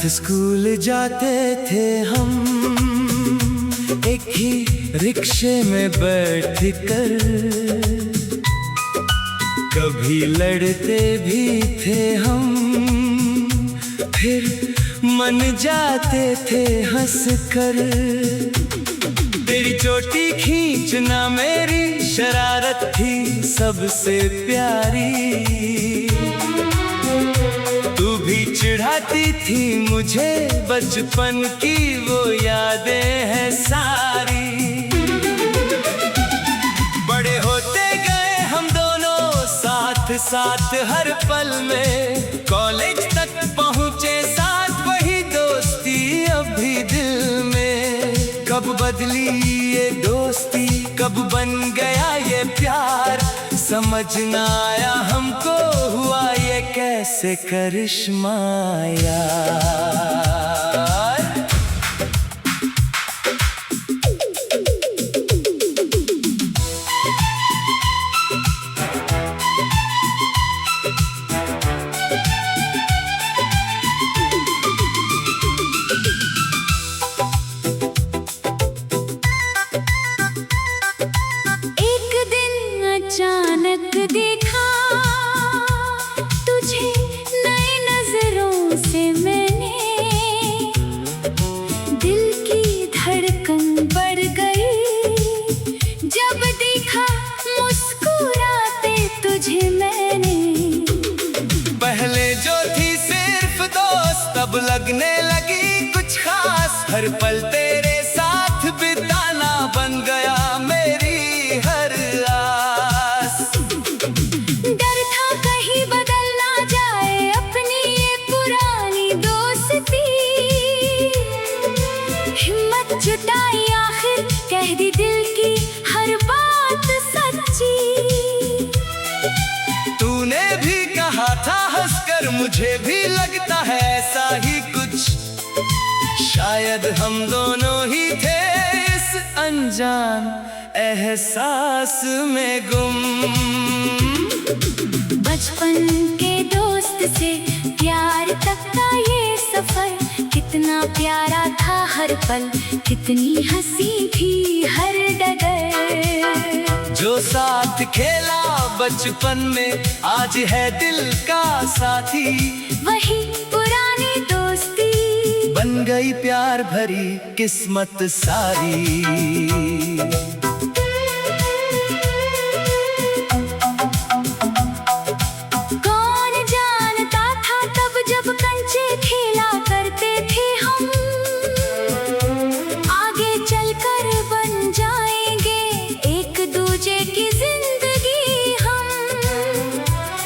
साथ स्कूल जाते थे हम, एक ही रिक्शे में बैठ कर, कभी लड़ते भी थे हम, फिर मन जाते थे हंस कर। तेरी चोटी खींचना मेरी शरारत थी सबसे प्यारी, तू भी चिढ़ाती थी मुझे, बचपन की वो यादें हैं सारी। बड़े होते गए हम दोनों साथ साथ हर पल में, कॉलेज तक पहुँचे साथ वही दोस्ती अब भी दिल में। कब बदली ये दोस्ती, कब बन गया ये प्यार, समझ ना आया हमको, हुआ ये कैसे करिश्मा यार। अचानक देखा तुझे नई नजरों से मैंने, दिल की धड़कन बढ़ गई जब देखा मुस्कुराते तुझे मैंने। पहले जो थी सिर्फ दोस्त, अब लगने लगी कुछ खास, हर पल तेरे साथ बिताना बन गया मेरी हर आस। डर था कहीं बदल ना जाए अपनी ये पुरानी दोस्ती, हिम्मत जुटाई आखिर कह दी दिल की हर बात सच्ची। तूने भी कहा था हंसकर, मुझे भी लगता है ऐसा ही कुछ, शायद हम दोनों ही थे इस अनजान एहसास में गुम। बचपन के दोस्त से प्यार तक का ये सफर, कितना प्यारा था हर पल, कितनी हंसी थी हर डगर। जो साथ खेला बचपन में आज है दिल का साथी, वही पुरानी दोस्ती बन गई प्यार भरी किस्मत सारी।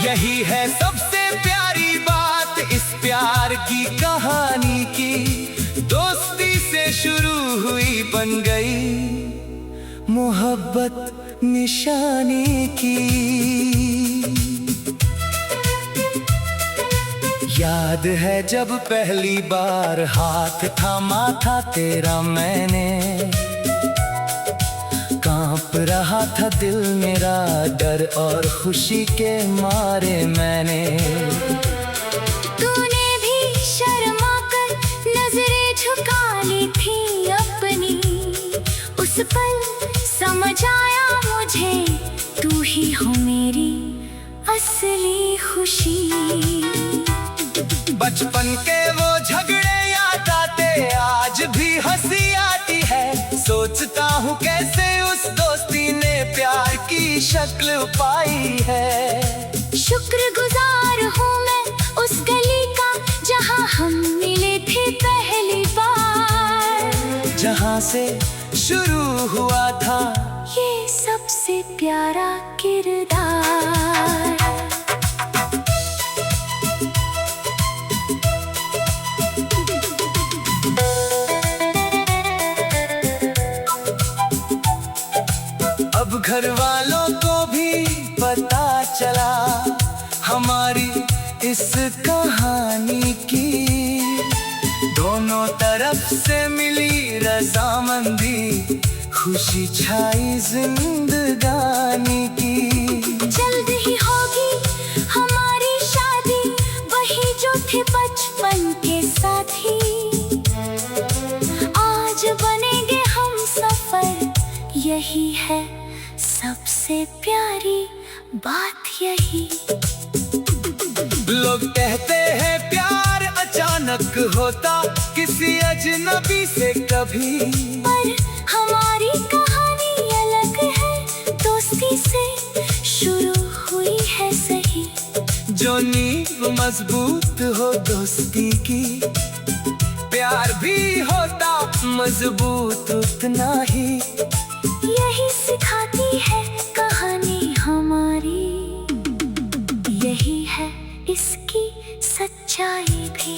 यही है सबसे प्यारी बात इस प्यार की कहानी की, दोस्ती से शुरू हुई बन गई मोहब्बत निशानी की। याद है जब पहली बार हाथ थामा था तेरा मैंने, कांप रहा था दिल मेरा डर और खुशी के मारे मैंने। तूने भी शर्मा कर नजरें झुका ली थी अपनी, उस पल समझ आया मुझे तू ही हो मेरी असली खुशी। बचपन के वो झगड़े याद आते, आज भी हंसी आती है, सोचता हूँ कैसे उस दोस्ती ने प्यार की शक्ल पाई है। शुक्रगुजार हूँ मैं उस गली का जहाँ हम मिले थे पहली बार, जहाँ से शुरू हुआ था ये सबसे प्यारा किरदार। अब घर वालों को भी पता चला हमारी इस कहानी की, दोनों तरफ से मिली रजामंदी, खुशी छाई जिंदगानी की। जल्द ही होगी हमारी शादी, वही जो थे बचपन के साथी। यही है सबसे प्यारी बात यही। लोग कहते हैं प्यार अचानक होता किसी अजनबी से कभी, पर हमारी कहानी अलग है, दोस्ती से शुरू हुई है सही। जो नींव मजबूत हो दोस्ती की, प्यार भी होता मजबूत उतना ही। यही सिखाती है कहानी हमारी, यही है इसकी सच्चाई भी।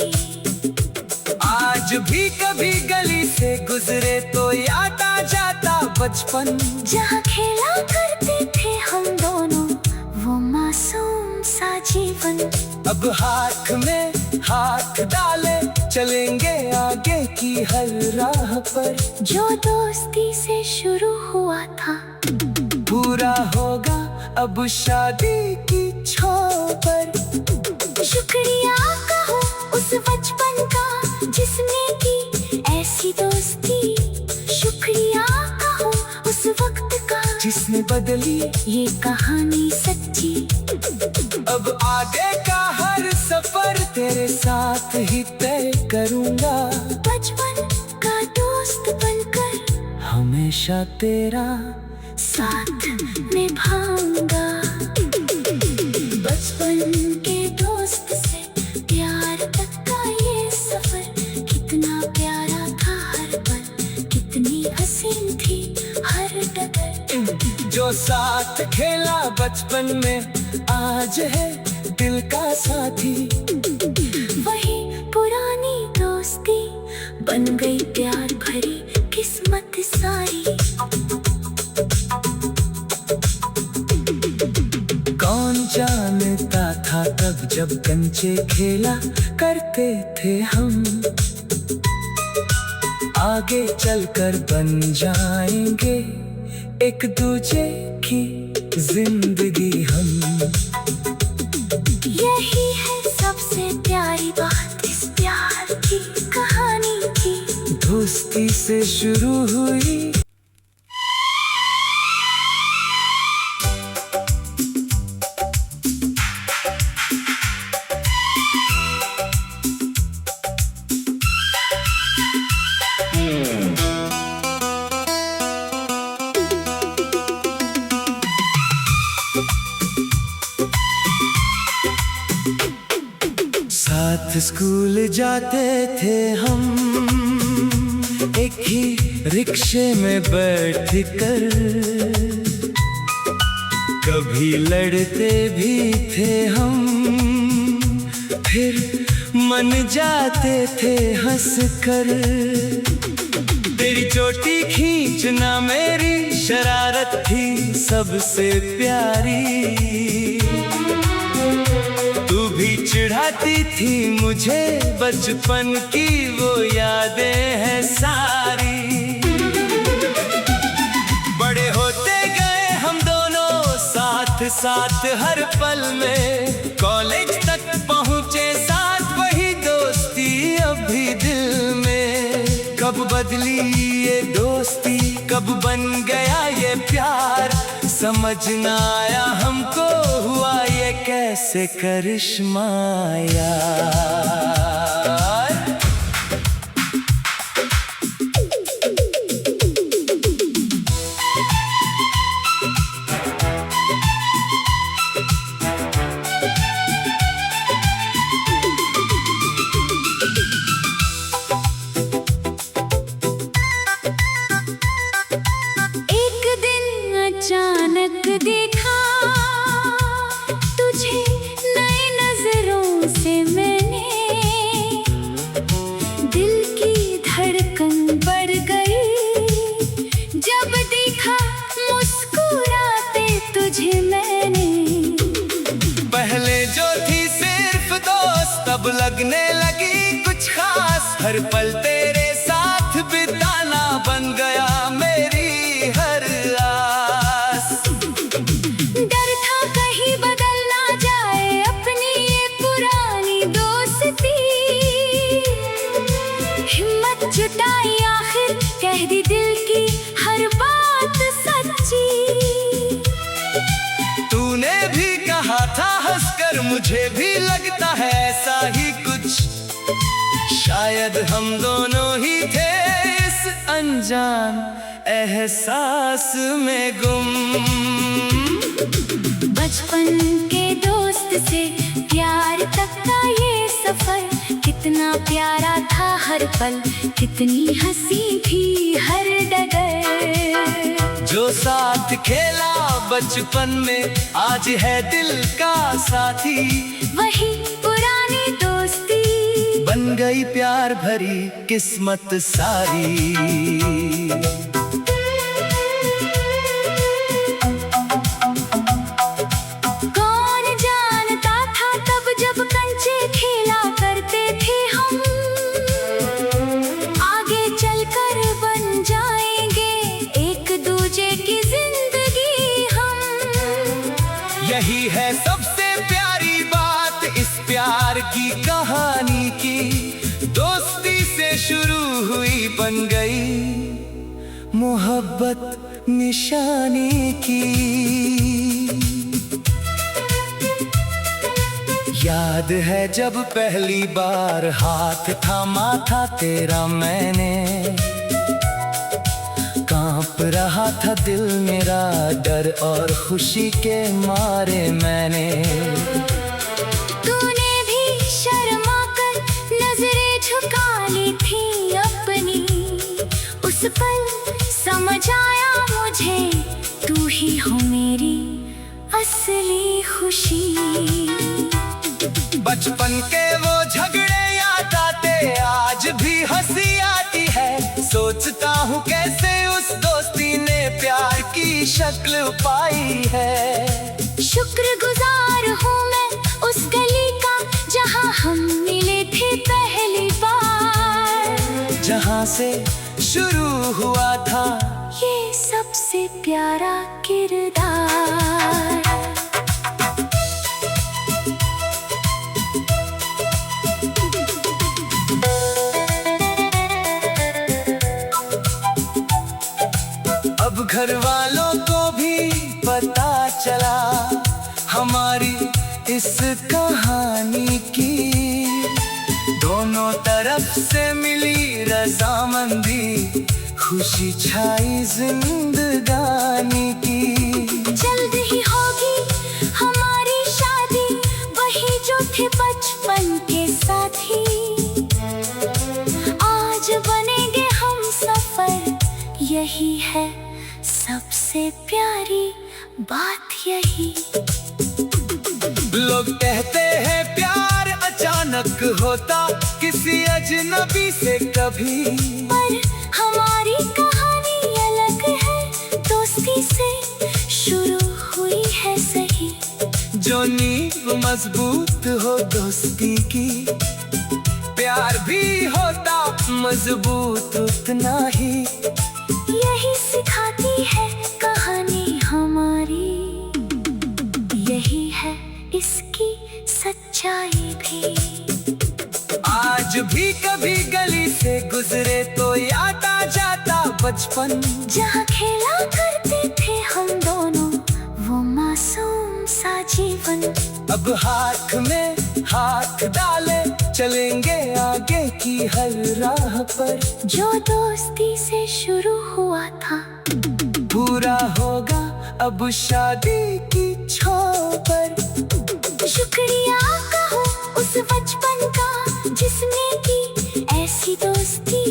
आज भी कभी गली से गुजरे तो याद आ जाता बचपन, जहाँ खेला करते थे हम दोनों वो मासूम सा जीवन। अब हाथ में हाथ डाले चलेंगे आगे की हर राह पर। जो दोस्ती से शुरू हुआ था पूरा होगा अब शादी की छाव पर। शुक्रिया कहो उस बचपन का जिसने की ऐसी दोस्ती, शुक्रिया कहो उस वक्त का जिसने बदली ये कहानी सच्ची। अब आगे का हर सफर तेरे साथ ही तय करूंगा, बचपन का दोस्त बनकर हमेशा तेरा साथ निभाऊंगा। बचपन के दोस्त से प्यार तक का ये सफर, कितना प्यारा था हर पल, कितनी हसीन थी हर डगर। जो साथ खेला बचपन में आज है दिल का साथी। वही पुरानी दोस्ती बन गई प्यार भरी किस्मत सारी। कौन जानता था तब जब कंचे खेला करते थे हम, आगे चलकर बन जाएंगे एक दूजे की जिंदगी हम। यही है सबसे प्यारी बात इस प्यार की कहानी की। दोस्ती से शुरू हुई साथ स्कूल जाते थे हम, एक ही रिक्शे में बैठ कर, कभी लड़ते भी थे हम, फिर मन जाते थे हंस कर। तेरी चोटी खींचना मेरी शरारत थी सबसे प्यारी, तू भी चिढ़ाती थी मुझे बचपन की वो यादें हैं सारी। बड़े होते गए हम दोनों साथ साथ हर पल में, कॉलेज तक पहुँचे साथ वही दोस्ती अब भी दिल में। कब बदली ये दोस्ती कब बन गया ये प्यार, समझ ना आया हमको हुआ ये कैसे करिश्मा यार। अचानक देखा तुझे नए नजरों से मैंने, दिल की धड़कन बढ़ गई जब देखा मुस्कुराते तुझे मैंने। पहले जो थी सिर्फ दोस्त अब लगने लगी कुछ खास, हर पल तेरे साथ बिताना बन गया मेरी हर आस। डर था कहीं बदल ना जाए अपनी ये पुरानी दोस्ती, हिम्मत जुटाई आखिर कह दी दिल की हर बात सच। मुझे भी लगता है ऐसा ही कुछ, शायद हम दोनों ही थे इस अनजान एहसास में गुम। बचपन के दोस्त से प्यार तक का ये सफर कितना प्यारा था हर पल, कितनी हंसी थी हर डगर। जो साथ खेला बचपन में आज है दिल का साथी, वही पुरानी दोस्ती बन गई प्यार भरी किस्मत सारी। कौन जानता था तब जब कंचे खेला करते थे हम, आगे चलकर बन जाएंगे एक दूजे की जिंदगी हम। यही है सबसे प्यारी बात इस प्यार की कहानी की, दोस्ती से शुरू हुई बन गई मोहब्बत निशानी की। याद है जब पहली बार हाथ थामा था तेरा मैंने, कांप रहा था दिल मेरा डर और खुशी के मारे मैंने। तूने भी शर्मा कर नजरें झुका ली थी अपनी, उस पल समझ आया मुझे तू ही हो मेरी असली खुशी। बचपन के वो झगड़े याद आते आज भी हंसी आती है, सोचता हूँ कैसे उस दोस्ती ने प्यार की शक्ल पाई है। शुक्रगुजार हूँ मैं उस गली का जहाँ हम मिले थे पहली बार, जहाँ से शुरू हुआ था ये सबसे प्यारा किरदार। अब घर वालों को भी पता चला हमारी इस कहानी की, दोनों तरफ से मिली रजामंदी, खुशी छाई जिंदगानी की। जल्द ही होगी हमारी शादी, वही जो थे बचपन के साथी, आज बनेंगे हम सफर, यही है सबसे प्यारी बात यही। लोग कहते हैं प्यार अचानक होता किसी अजनबी से कभी, पर हमारी कहानी अलग है, दोस्ती से शुरू हुई है सही। जो नींव मजबूत हो दोस्ती की, प्यार भी होता मजबूत उतना ही। यही सिखाती है कहानी हमारी, यही है इसकी सच्चाई भी। आज भी कभी गली से गुजरे तो याद आ जाता बचपन, जहाँ खेला करते थे हम दोनों वो मासूम सा जीवन। अब हाथ में हाथ डाले चलेंगे आगे की हर राह पर, जो दोस्ती से शुरू हुआ था पूरा होगा अब शादी की छांव पर। शुक्रिया कहो उस बचपन का जिसने की ऐसी दोस्ती,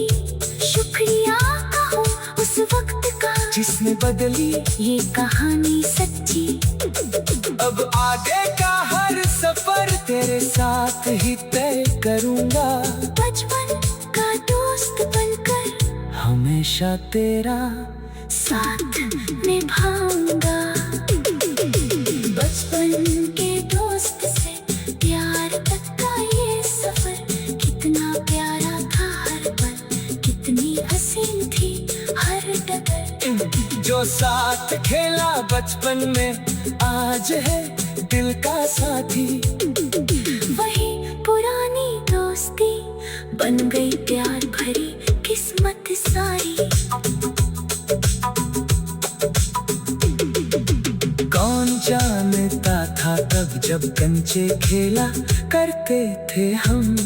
शुक्रिया कहो उस वक्त का जिसने बदली ये कहानी सच्ची। अब आगे का हर सफर तेरे साथ ही तय करूंगा, बचपन का दोस्त बनकर हमेशा तेरा साथ निभाऊंगा। बचपन के दोस्त से प्यार तक का ये सफर कितना प्यारा था हर पल, कितनी हसीन थी हर डगर। जो साथ खेला बचपन में आज है दिल का साथी, वही पुरानी दोस्ती बन गई प्यार भरी किस्मत सारी। कौन जानता था तब जब कंचे खेला करते थे हम,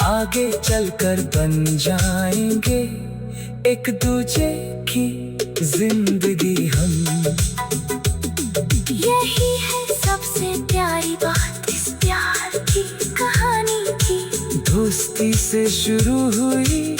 आगे चलकर बन जाएंगे एक दूजे की जिंदगी हम। यही है सबसे प्यारी बात इस प्यार की कहानी की। दोस्ती से शुरू हुई